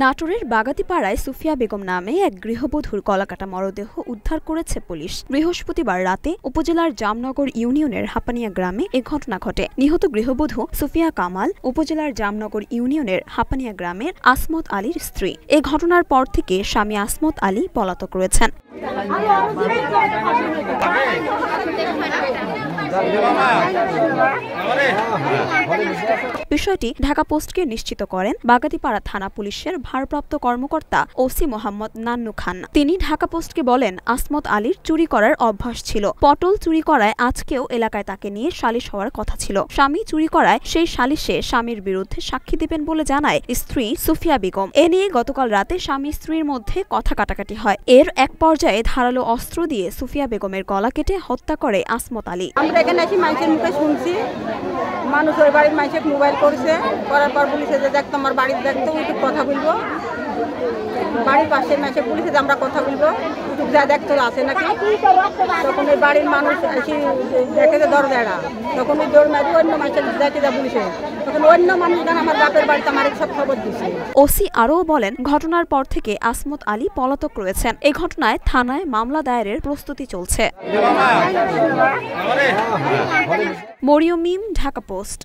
নাটোরের বাগাতিপাড়ায় সুফিয়া বেগম নামে এক গৃহবধূর গলাকাটা মরদেহ উদ্ধার করেছে পুলিশ। বৃহস্পতিবার রাতে উপজেলার জামনগর ইউনিয়নের হাপানিয়া গ্রামে এ ঘটনা ঘটে। নিহত গৃহবধূ সুফিয়া কামাল উপজেলার জামনগর ইউনিয়নের হাপানিয়া গ্রামের আসমত আলীর স্ত্রী। এ ঘটনার পর থেকে স্বামী আসমত আলী পলাতক রয়েছেন। বিষয়টি ঢাকা পোস্টকে নিশ্চিত করেন বাগাতিপাড়া থানা পুলিশের ভারপ্রাপ্ত কর্মকর্তা ওসি মোহাম্মদ নান্নু খান। তিনি ঢাকা পোস্টকে বলেন, আসমত আলীর চুরি করার অভ্যাস ছিল। পটল চুরি করায় আজকেও এলাকায় তাকে নিয়ে সালিশ হওয়ার কথা ছিল। স্বামী চুরি করায় সেই সালিশে স্বামীর বিরুদ্ধে সাক্ষী দেবেন বলে জানায় স্ত্রী সুফিয়া বেগম। এ নিয়ে গতকাল রাতে স্বামী স্ত্রীর মধ্যে কথা কাটাকাটি হয়। এর এক পর্যায়ে ধারালো অস্ত্র দিয়ে সুফিয়া বেগমের গলা কেটে হত্যা করে আসমত আলী। আমরা এখানে এসে মানুষের মুখে শুনছি, মানুষ ওই বাড়ির মানুষের মোবাইল করেছে, করার পর পুলিশে যে দেখতো আমার বাড়ির দেখতো একটু কথা বলবো, বাড়ির পাশের মানুষের পুলিশে যে আমরা কথা বলবো একটু যা দেখতো আছে নাকি। তখন ওই বাড়ির মানুষ এসে দেখে যে দরজাটা, তখন ওই দৌড় মারি অন্য মানুষের দেখে যা পুলিশে, তখন অন্য মানুষজন আমার বাপের বাড়িতে আমার সব খবর দিচ্ছে। ওসি আরও বলেন, ঘটনার পর থেকে আসমত আলী পলাতক রয়েছেন। এ ঘটনায় থানায় মামলা দায়েরের প্রস্তুতি চলছে। মরিয়ম মিম, ঢাকা পোস্ট।